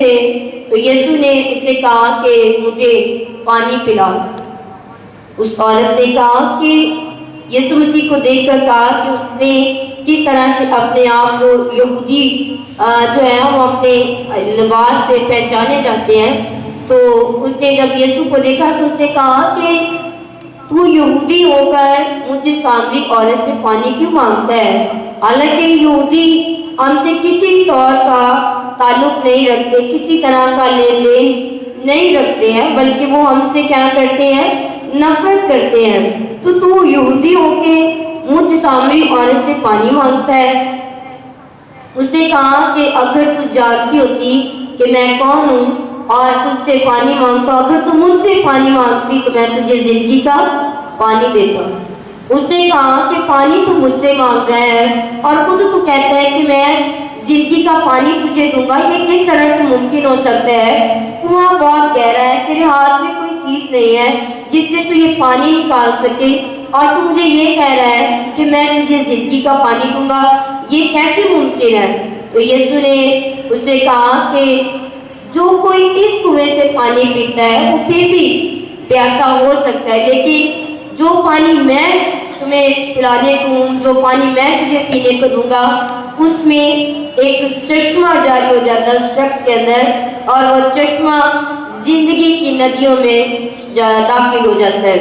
تو یسوع نے اس سے کہا کہ مجھے پانی پلا۔ اس عورت نے کہا کہ یسوع مسیح کو دیکھ کر کہا کہ اس نے کس طرح سے اپنے آپ کو یہودی جو ہے وہ اپنے لباس سے پہچانے جاتے ہیں، تو اس نے جب یسوع کو دیکھا تو اس نے کہا کہ تو یہودی ہو کر مجھے سامری عورت سے پانی کیوں مانگتا ہے؟ حالانکہ یہودی ہم سے کسی طور کا تعلق نہیں رکھتے، کسی طرح کا لین دین نہیں رکھتے ہیں، بلکہ وہ ہم سے کیا کرتے ہیں؟ نفرت کرتے ہیں۔ تو یہودی ہو کے مجھ سامری عورت سے پانی مانگتا ہے؟ اس نے کہا کہ اگر تو جانتی ہوتی کہ میں کون ہوں اور تجھ سے پانی مانگتا، اگر تو مجھ سے پانی مانگتی تو میں تجھے زندگی کا پانی دیتا۔ اس نے کہا کہ پانی تو مجھ سے مانگ رہا ہے اور خود تو کہتا ہے کہ میں زندگی کا پانی تجھے دوں گا، یہ کس طرح سے ممکن ہو سکتا ہے؟ کنواں بہت گہرا ہے، تیرے ہاتھ میں کوئی چیز نہیں ہے جس سے تو یہ پانی نکال سکے، اور تو مجھے یہ کہہ رہا ہے کہ میں تجھے زندگی کا پانی دوں گا، یہ کیسے ممکن ہے؟ تو یسوع نے اس سے کہا کہ جو کوئی اس کنویں سے پانی پیتا ہے وہ پھر بھی پیاسا ہو سکتا ہے، لیکن جو پانی میں تمہیں پلانے کو ہوں، جو پانی میں تجھے پینے کو دوں گا، اس میں ایک چشمہ جاری ہو جاتا ہے اس شخص کے اندر، اور وہ چشمہ زندگی کی ندیوں میں داخل ہو جاتا ہے۔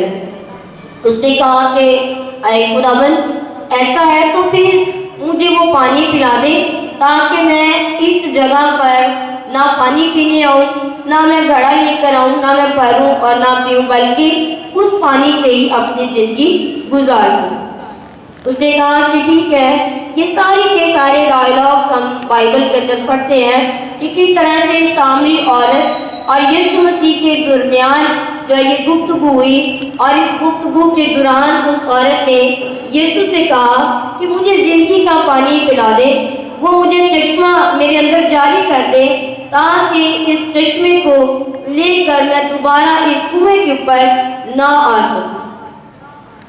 اس نے کہا کہ اے خداوند ایسا ہے تو پھر مجھے وہ پانی پلا دے تاکہ میں اس جگہ پر نہ پانی پینے آؤں، نہ میں گھڑا لے کر آؤں، نہ میں بھروں اور نہ پیوں، بلکہ اس پانی سے ہی اپنی زندگی گزار سکوں۔ اس نے کہا کہ ٹھیک ہے۔ یہ سارے کے سارے ڈائلاگز ہم بائبل کے اندر پڑھتے ہیں کہ کس طرح سے سامری عورت اور یسوع مسیح کے درمیان جو یہ گفتگو ہوئی، اور اس گفتگو کے دوران اس عورت نے یسوع سے کہا کہ مجھے زندگی کا پانی پلا دے، وہ مجھے چشمہ میرے اندر جاری کر دے تاکہ اس چشمے کو لے کر میں دوبارہ اس کنویں کے اوپر نہ آ سکوں۔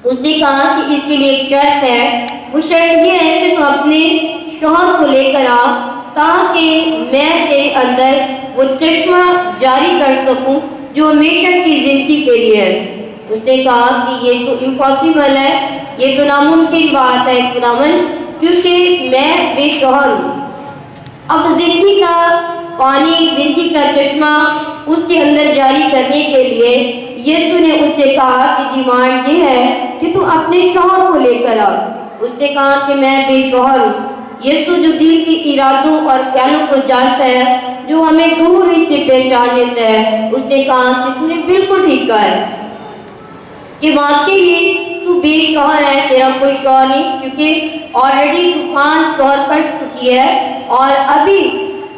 اس نے کہا کہ اس کے لیے ایک شرط ہے، وہ شرط یہ ہے کہ تو اپنے شوہر کو لے کر آ تاکہ میں تیرے اندر وہ چشمہ جاری کر سکوں جو ہمیشہ کی زندگی کے لیے ہے۔ اس نے کہا کہ یہ تو امپاسبل ہے، یہ تو ناممکن بات ہے خداوند، کیونکہ میں بے شوہر ہوں۔ اب زندگی کا پانی، زندگی کا چشمہ اس کے اندر جاری کرنے کے لیے یسوع نے اس سے کہا کہ ڈیمانڈ یہ ہے کہ تو اپنے شوہر کو لے کر آ۔ اس نے کہا کہ میں بے شوہر ہوں۔ یسوع جو دل کی ارادوں اور خیالوں کو جانتا ہے، جو ہمیں دور ہی سے پہچان لیتا ہے، اس نے کہا کہ تو نے بالکل ٹھیک کہا ہے کہ واقعی ہی تو بے شوہر ہے، تیرا کوئی شوہر نہیں، کیونکہ آلریڈی تو 5 شوہر کر چکی ہے، اور ابھی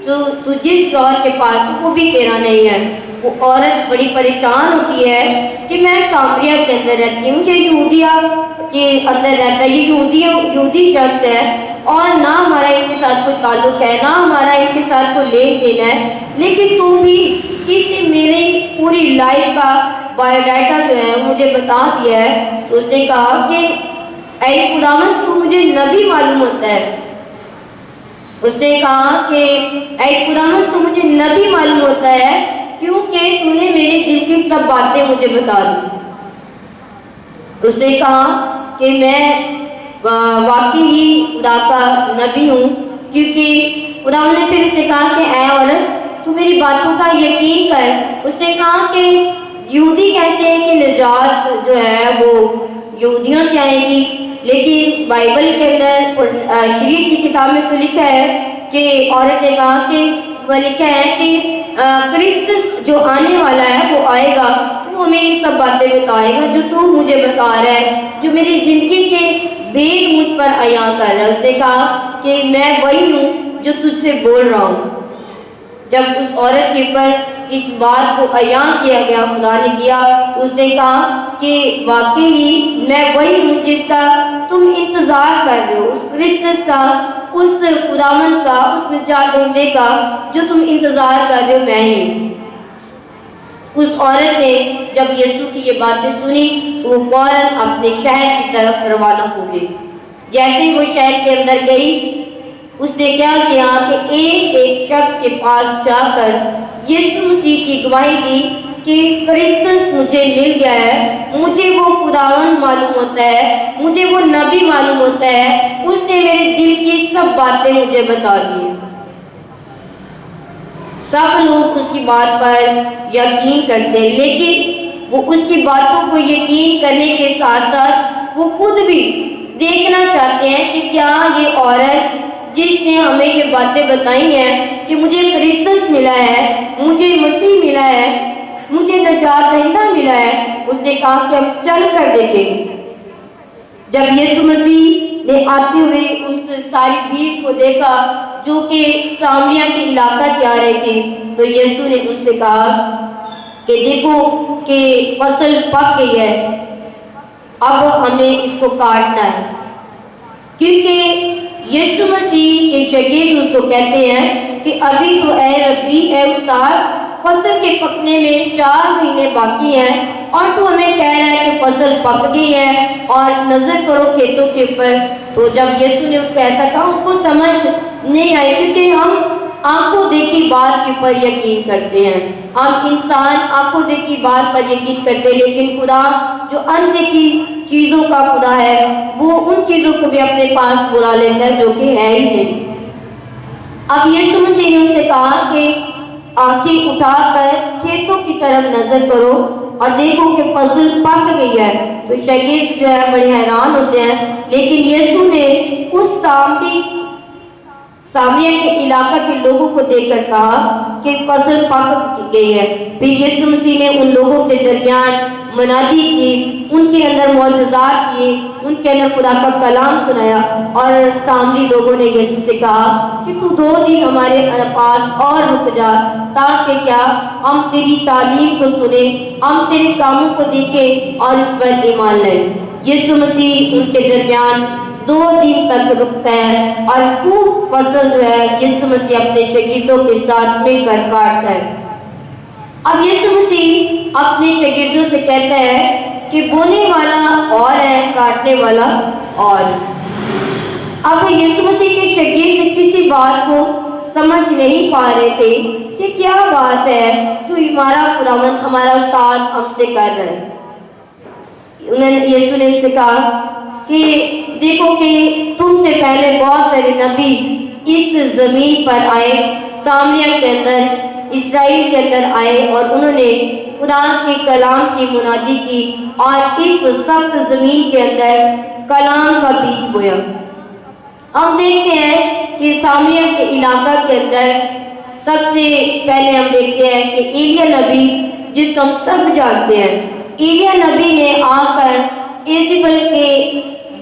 تو جس شوہر کے پاس وہ بھی تیرا نہیں ہے۔ وہ عورت بڑی پریشان ہوتی ہے کہ میں سامریہ کے اندر رہتی ہوں، یہ یہودیہ کے اندر رہتا ہے، یہ یہودی شخص ہے، اور نہ ہمارا ان کے ساتھ کوئی تعلق ہے، نہ ہمارا ان کے ساتھ کوئی لین دین ہے، لیکن تو بھی اس نے میری پوری لائف کا بایو ڈاٹا جو ہے مجھے بتا دیا ہے۔ تو اس نے کہا کہ اے خداوند تو مجھے نبی معلوم ہوتا ہے۔ اس نے کہا کہ اے خداوند تو مجھے نبی معلوم ہوتا ہے، کیونکہ تو نے میرے دل کی سب باتیں مجھے بتا دی۔ اس نے کہا کہ میں واقعی ہی خدا کا نبی ہوں، کیونکہ خداوند نے پھر اسے کہا کہ اے عورت تو میری باتوں کا یقین کر۔ اس نے کہا کہ یہودی کہتے ہیں کہ نجات جو ہے وہ یہودیوں سے آئے گی، لیکن بائبل کے اندر شریعت کی کتاب میں تو لکھا ہے کہ عورت نے کہا کہ وہ لکھا ہے کہ کرسٹس جو آنے والا ہے وہ آئے گا، تو ہمیں یہ سب باتیں بتائے گا جو تو مجھے بتا رہا ہے، جو میری زندگی کے بید مجھ پر عیاں کر رہا ہے۔ اس نے کہا کہ میں وہی ہوں جو تجھ سے بول رہا ہوں۔ جب اس عورت کے اوپر اس بات کو عیاں کیا گیا، خدا نے کیا، تو اس نے کہا کہ واقعی ہی میں وہی ہوں جس کا تم انتظار کر رہے ہو، اس کرسٹس کا، اس خداوند کا، اس نجات دہندے کا جو تم انتظار کر رہے ہو، میں ہی ہوں۔ اس عورت نے جب یسوع کی یہ باتیں سنی تو وہ فوراً اپنے شہر کی طرف روانہ ہو گئی۔ جیسے ہی وہ شہر کے اندر گئی، اس نے کیا کیا کہ ایک ایک شخص کے پاس جا کر یسوع مسیح کی گواہی دی کہ کرسٹس مجھے مل گیا ہے، مجھے وہ خداوند معلوم ہوتا ہے، مجھے وہ نبی معلوم ہوتا ہے، اس نے میرے دل کی سب باتیں مجھے بتا دی ہیں۔ سب لوگ اس کی بات پر یقین کرتے ہیں، لیکن وہ اس کی باتوں کو یقین کرنے کے ساتھ ساتھ وہ خود بھی دیکھنا چاہتے ہیں کہ کیا یہ عورت جس نے ہمیں یہ باتیں بتائی ہیں کہ مجھے کرسٹس ملا ہے، مجھے مسیح ملا ہے، مجھے نجات دہندہ ملا ہے، اس نے کہا کہ ہم چل کر دیکھیں گے۔ جب یسوع مسیح نے آتے ہوئے اس ساری بھیڑ کو دیکھا جو کہ سامریہ کے علاقہ سے آ رہے تھے، تو یسوع نے ان سے کہا کہ دیکھو کہ فصل پک گئی ہے، اب ہم نے اس کو کاٹنا ہے، کیونکہ یسوع مسیح کے شاگرد اس کو کہتے ہیں کہ ابھی تو اے ربی، اے استاد، فصل کے پکنے میں 4 مہینے باقی ہیں اور تو ہمیں کہہ رہا ہے کہ فصل پک گئی ہے اور نظر کرو کھیتوں کے اوپر۔ تو جب یسوع نے ان کو ایسا کہا، ان کو سمجھ نہیں آئی، کیونکہ ہم آنکھوں دیکھی بات کے اوپر یقین کرتے ہیں، ہم انسان آنکھوں دیکھی بات پر یقین کرتے ہیں، لیکن خدا جو اندیکھی چیزوں کا خدا ہے وہ ان چیزوں کو بھی اپنے پاس بلا لیتا ہے جو کہ ہے ہی نہیں۔ اب یسوع مسیح نے ان سے کہا کہ آنکھیں اٹھا کر کھیتوں کی طرف نظر کرو اور دیکھو کہ فصل پک گئی ہے۔ تو شاگرد جو ہے بڑے حیران ہوتے ہیں، لیکن یسوع نے اس سامریہ کے علاقہ کے لوگوں کو دیکھ کر کہا کہ فصل پک گئی ہے۔ پھر یسوع مسیح نے ان لوگوں کے درمیان منادی کی، ان کے اندر معجزات کیے، ان کے اندر خدا کا کلام سنایا، اور سامری لوگوں نے یسوع سے کہا کہ تو 2 دن ہمارے پاس اور رک جا، تاکہ کیا ہم تیری تعلیم کو سنیں، ہم تیرے کاموں کو دیکھیں اور اس پر ایمان لائیں۔ یسوع مسیح ان کے درمیان 2 دن تک رکتا ہے اور خوب فصل جو ہے یسوع مسیح اپنے شاگردوں کے ساتھ مل کر کاٹتا ہے۔ اب یسوع مسیح اپنے شاگردوں سے کہتا ہے کہ بونے والا اور ہے، کاٹنے والا اور۔ اب یسوع مسیح کے شاگرد کسی بات کو سمجھ نہیں پا رہے تھے کہ کیا بات ہے جو ہمارا خداوند، ہمارا استاد ہم سے کر رہا ہے۔ یسوع نے ان سے کہا کہ دیکھو کہ تم سے پہلے بہت سارے نبی اس زمین پر آئے، سامریہ کے اندر، اسرائیل کے اندر آئے، اور انہوں نے خدا کے کلام کی منادی کی اور اس سخت زمین کے اندر کلام کا بیج بویا۔ ہم دیکھتے ہیں کہ سامریہ کے علاقہ کے اندر سب سے پہلے ہم دیکھتے ہیں کہ ایلیا نبی، جس کو ہم سب جانتے ہیں، ایلیا نبی نے آ کر ایزیبل کے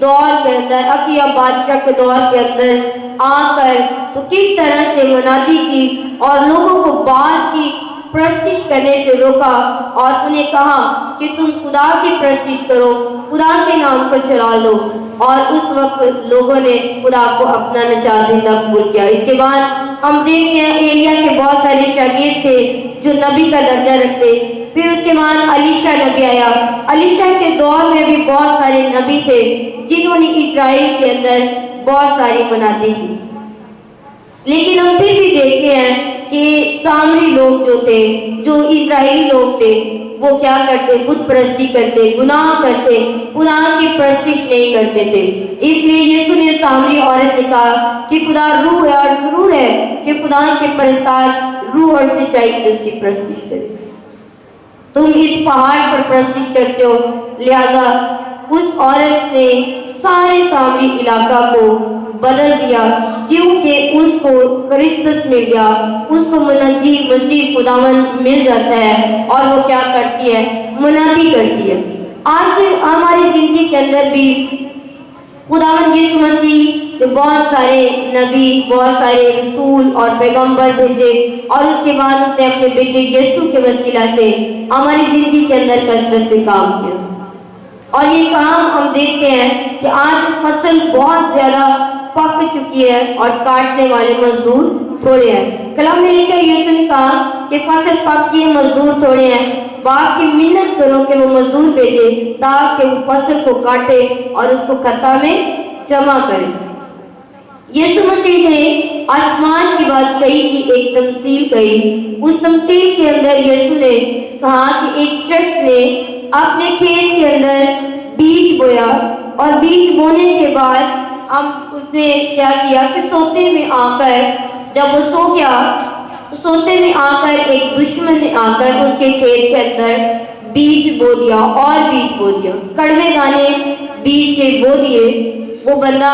دور کے اندر، اکیا بادشاہ کے دور کے اندر آ کر تو کس طرح سے منادی کی اور لوگوں کو بال کی پرستش کرنے سے روکا اور انہیں کہا کہ تم خدا کی پرستش کرو، خدا کے نام کو چلا لو، اور اس وقت لوگوں نے خدا کو اپنا نجات دہندہ قبول کیا۔ اس کے بعد ہم دیکھتے ہیں ایلیا کے بہت سارے شاگرد تھے جو نبی کا درجہ رکھتے۔ پھر اس کے بعد الیشا نبی آیا۔ الیشا کے دور میں بھی بہت سارے نبی تھے جنہوں نے اسرائیل کے اندر بہت ساری منادی کی، لیکن ہم پھر بھی دیکھتے ہیں کہ سامری لوگ جو تھے، جو اسرائیلی لوگ تھے، وہ کیا کرتے؟ بت پرستی کرتے، گناہ کرتے، خدا کی پرستش نہیں کرتے تھے۔ اس لیے یسوع نے سامری عورت سے کہا کہ خدا روح ہے اور ضرور ہے کہ خدا کے پرستار روح اور سچائی سے اس کی پرستش کرے۔ تم اس پہاڑ پر پرستش کرتے ہو، لہذا اس عورت نے سارے سامری علاقہ کو بدل دیا، کیونکہ اس کو کرسٹس مل گیا، اس کو منجی مسیح خداوند مل جاتا ہے، اور وہ کیا کرتی ہے؟ منادی کرتی ہے۔ آج ہماری زندگی کے اندر بھی خداوند یسوع مسیح نے بہت سارے نبی، بہت سارے رسول اور پیغمبر بھیجے، اور اس کے بعد اس نے اپنے بیٹے یسوع کے وسیلہ سے ہماری زندگی کے اندر کثرت سے کام کیا، اور یہ کام ہم دیکھتے ہیں کہ آج فصل بہت زیادہ پک چکی ہے اور کاٹنے والے مزدور تھوڑے ہیں۔ کلام میں لکھا ہے، یسوع نے کہا کہ فصل پک گئی ہے، مزدور تھوڑے ہیں، باپ کی منت کرو کہ وہ مزدور بھیجے تاکہ وہ فصل کو کاٹے اور اس کو کھتا میں جمع کرے۔ یسوع مسیح نے آسمان کی بادشاہی کی ایک تمثیل کہی۔ اس تمثیل کے اندر یسوع نے کہا کہ ایک شخص نے اپنے کھیت کے اندر بیج بویا، اور بیج بونے کے بعد اس نے کیا کیا کہ سوتے میں آ کر، جب وہ سو گیا تو سوتے میں آ کر ایک دشمن نے آ کر اس کے کھیت کے اندر بیج بو دیا اور بیج بو دیا، کڑوے دانے بیج کے بو دیے۔ وہ بندہ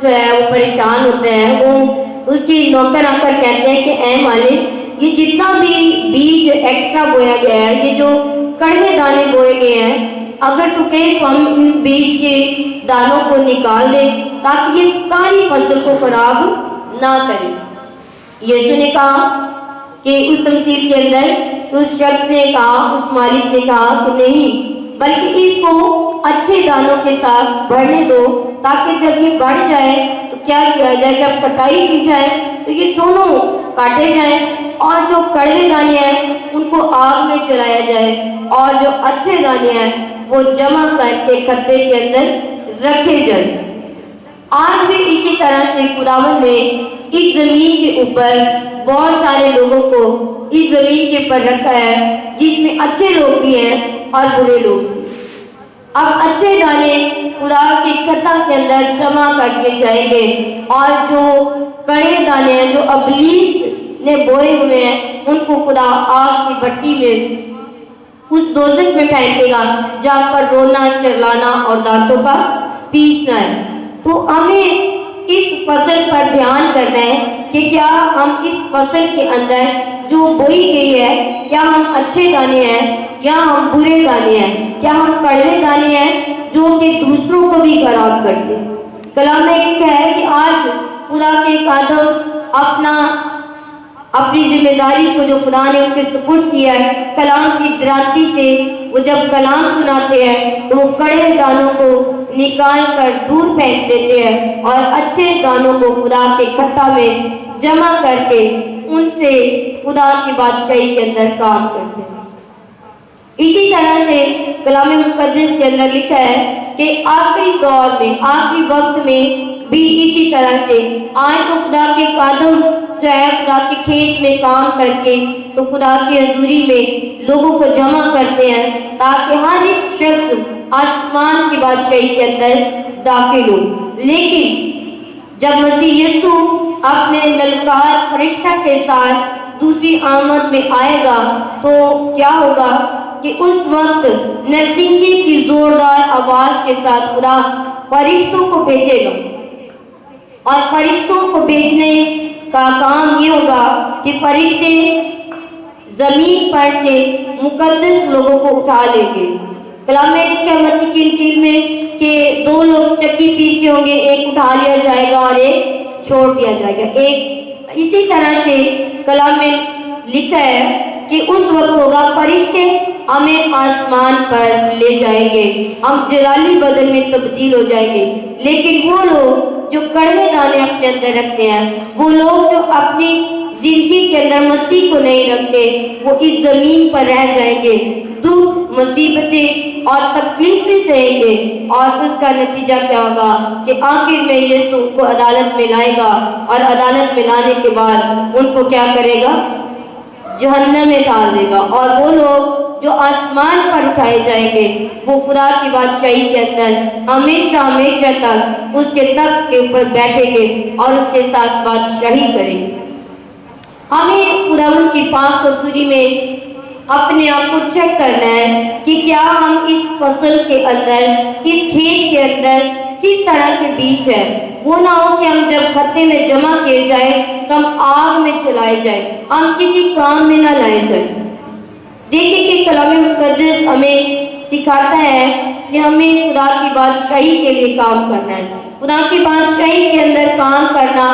جو ہے وہ پریشان ہوتا ہے، وہ اس کی نوکر آ کر کہتے ہیں کہ اے مالک، یہ جتنا بھی بیج ایکسٹرا بویا گیا ہے، یہ جو کڑوے دانے بوئے گئے ہیں، اگر تو کہیں تو ہم ان بیج کے دانوں کو نکال دیں تاکہ یہ ساری فصل کو خراب نہ کرے۔ یسوع نے کہا کہ اس تمثیل کے اندر اس شخص نے کہا، اس مالک نے کہا کہ نہیں، بلکہ اس کو اچھے دانوں کے ساتھ بڑھنے دو، تاکہ جب یہ بڑھ جائے تو کیا کیا جائے، جب کٹائی کی جائے تو یہ دونوں کاٹے جائیں، اور جو کڑوے دانے ہیں ان کو آگ میں جلایا جائے، اور جو اچھے دانے ہیں وہ جمع کر کے کھتے کے اندر رکھے جائیں۔ آج بھی اسی طرح سے خداوند نے اس زمین کے اوپر بہت سارے لوگوں کو اس زمین کے اوپر رکھا ہے، جس میں اچھے لوگ بھی ہیں اور برے لوگ بھی۔ اب اچھے دانے خدا کے کھتا کے اندر جمع کر دیے جائیں گے، اور جو کڑوے دانے ہیں جو ابلیس نے بوئے ہوئے ہیں ان کو خدا آگ کی بھٹی میں، اس دوزخ میں پھینکے گا جہاں پر رونا چلانا اور دانتوں کا پیسنا ہے۔ تو ہمیں اس فصل پر دھیان کرنا ہے کہ کیا ہم اس فصل کے اندر جو بوئی گئی ہے، کیا ہم اچھے دانے ہیں یا ہم برے دانے ہیں، کیا ہم کڑوے دانے ہیں جو کہ دوسروں کو بھی خراب کرتے ہیں۔ کلام میں لکھا ہے کہ آج خدا کے خادم اپنی ذمہ داری کو جو خدا نے ان کے سپرد کیا ہے، کلام کی درانتی سے وہ جب کلام سناتے ہیں تو وہ کڑوے دانوں کو نکال کر دور پھینک دیتے ہیں، اور اچھے دانوں کو خدا کے کھتا میں جمع کر کے ان سے خدا کی بادشاہی کے اندر کام کرتے ہیں۔ اسی طرح سے کلام مقدس کے اندر لکھا ہے کہ آخری دور میں، آخری وقت میں بھی اسی طرح سے آج تو خدا کے خادم جو ہے خدا کے کھیت میں کام کر کے تو خدا کی حضوری میں لوگوں کو جمع کرتے ہیں، تاکہ ہر ایک شخص آسمان کی بادشاہی کے اندر داخل ہو۔ لیکن جب مسیح یسوع اپنے للکار فرشتہ کے ساتھ دوسری آمد میں آئے گا تو کیا ہوگا کہ اس وقت نرسنگی کی زوردار آواز کے ساتھ خدا فرشتوں کو بھیجے گا، اور فرشتوں کو بھیجنے کا کام یہ ہوگا کہ فرشتے زمین پر سے مقدس لوگوں کو اٹھا لیں گے۔ کلام میں لکھا ہے متی کی انجیل میں کہ دو لوگ چکی پیستے ہوں گے، ایک اٹھا لیا جائے گا اور ایک چھوڑ دیا جائے گا۔ اسی طرح سے کلام میں لکھا ہے کہ اس وقت ہوگا فرشتے ہمیں آسمان پر لے جائیں گے، ہم جلالی بدن میں تبدیل ہو جائیں گے۔ لیکن وہ لوگ جو کڑوے دانے اپنے اندر رکھتے ہیں، وہ لوگ جو اپنی زندگی کے اندر مسیح کو نہیں رکھتے، وہ اس زمین پر رہ جائیں گے، دکھ، مصیبتیں اور تکلیفیں سہیں گے، اور اس کا نتیجہ کیا ہوگا کہ آخر میں یسوع ان کو عدالت میں لائے گا، اور عدالت میں لانے کے بعد ان کو کیا کرے گا، جہنم میں ڈال دے گا۔ اور وہ لوگ جو آسمان پر اٹھائے جائیں گے وہ خدا کی بادشاہی کے اندر ہمیشہ ہمیشہ تک اس کے تخت کے اوپر بیٹھیں گے اور اس کے ساتھ بادشاہی کریں گے۔ ہمیں خداوند کی پاک حضوری میں اپنے آپ کو چیک کرنا ہے کہ کیا ہم اس فصل کے اندر، اس کھیت کے اندر کس طرح کے بیج ہیں۔ وہ نہ ہو کہ ہم جب کھتے میں جمع کیے جائے تو ہم آگ میں چلائے جائیں، ہم کسی کام میں نہ لائے جائیں۔ دیکھیں کہ کلام مقدس ہمیں سکھاتا ہے کہ ہمیں خدا کی بادشاہی کے لیے کام کرنا ہے۔ خدا کی بادشاہی کے اندر کام کرنا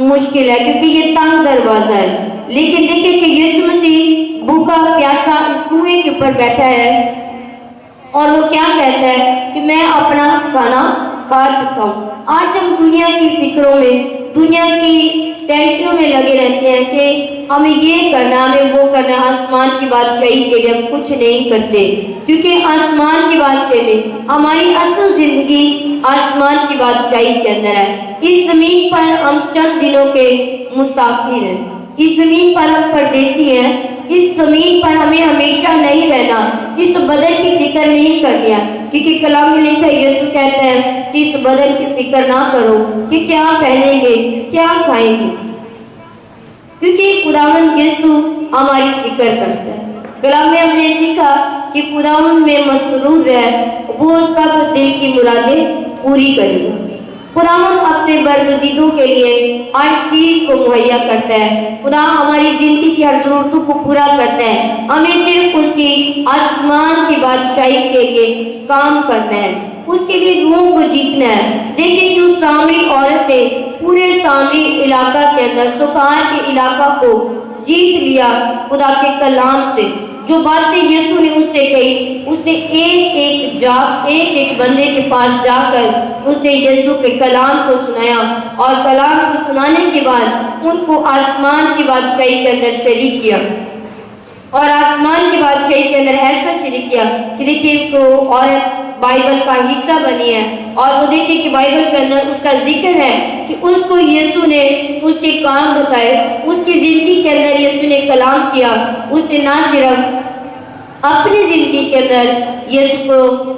مشکل ہے کیونکہ یہ تنگ دروازہ ہے، لیکن دیکھیں کہ یسوع مسیح بھوکا پیاسا اس کنویں کے اوپر بیٹھا ہے، اور وہ کیا کہتا ہے کہ میں اپنا کھانا کھا چکا ہوں۔ آج ہم دنیا کی فکروں میں دنیا کی ٹینشنوں میں لگے رہتے ہیں کہ ہمیں یہ کرنا، ہمیں وہ کرنا، آسمان کی بادشاہی کے لیے ہم کچھ نہیں کرتے، کیونکہ آسمان کی بادشاہی میں ہماری اصل زندگی آسمان کی بادشاہی کے اندر ہے۔ اس زمین پر ہم چند دنوں کے مسافر ہیں، اس زمین پر ہم پردیسی ہیں، اس زمین پر ہمیں ہمیشہ نہیں رہنا، اس بدن کی فکر نہیں کرنی ہے، کیونکہ کلام میں لکھا ہے، یسوع کہتا ہے کہ اس بدن کی فکر نہ کرو کہ کیا پہنیں گے، کیا کھائیں گے، کیونکہ خداوند یسوع ہماری فکر کرتا ہے۔ کلام میں ہم نے سیکھا کہ خداوند میں مسرور ہے، وہ سب دل کی مرادیں پوری کرے گا۔ خداوند اپنے برگزیدوں کے لیے ہر چیز کو مہیا کرتا ہے۔ خدا ہماری زندگی کی ہر ضرورتوں کو پورا کرتا ہے، ہمیں صرف اس کی آسمان کی بادشاہی کے لیے کام کرنا ہے، اس کے لیے روحوں کو جیتنا ہے۔ دیکھیں کہ اس سامری عورت نے پورے سامری علاقہ کے اندر، سکار کے علاقہ کو جیت لیا خدا کے کلام سے۔ جو باتیں یسوع نے اس سے کہی، اس نے ایک بندے کے پاس جا کر اس نے یسوع کے کلام کو سنایا، اور کلام کو سنانے کے بعد ان کو آسمان کی بادشاہی کے اندر شریک کیا، اور آسمان کی بادشاہی کے اندر ایسا شریک کیا کہ دیکھیے تو عورت بائبل کا حصہ بنی ہے، اور وہ دیکھیں کہ بائبل کے اندر اس کا ذکر ہے کہ اس کو یسوع نے اس کے کام بتائے، اس کی زندگی کے اندر یسوع نے کلام کیا۔ اس نے نہ صرف اپنی زندگی کے اندر یسوع کو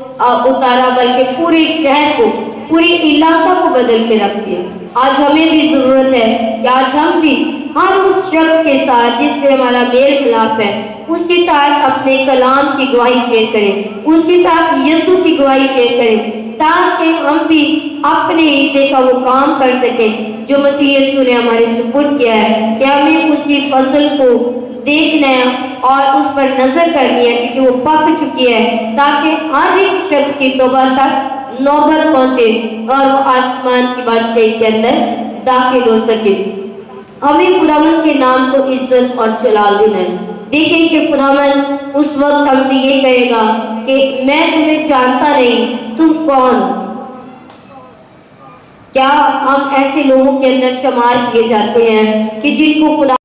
اتارا، بلکہ پورے شہر کو، پورے علاقہ کو بدل کے رکھ دیا۔ آج ہمیں بھی ضرورت ہے کہ آج ہم بھی ہر اس شخص کے ساتھ جس سے ہمارا میل ملاپ ہے، اس کے ساتھ اپنے کلام کی گواہی شیئر کریں، اس کے ساتھ یسوع کی گواہی شیئر کریں، تاکہ ہم بھی اپنے حصے کا وہ کام کر سکیں جو مسیح یسوع نے ہمارے سپرد کیا ہے، کہ ہمیں اس کی فصل کو دیکھنا ہے اور اس پر نظر کرنی ہے، کیونکہ وہ پک چکی ہے، تاکہ ہر ایک شخص کی توبہ تک نوبت پہنچے اور وہ آسمان کی بادشاہی کے اندر داخل ہو سکے۔ ہمیں خداوند کے نام کو عزت اور جلال دینا ہے۔ دیکھیں کہ خداوند اس وقت ہم سے یہ کہے گا کہ میں تمہیں جانتا نہیں، تم کون؟ کیا ہم ایسے لوگوں کے اندر شمار کیے جاتے ہیں کہ جن کو خدا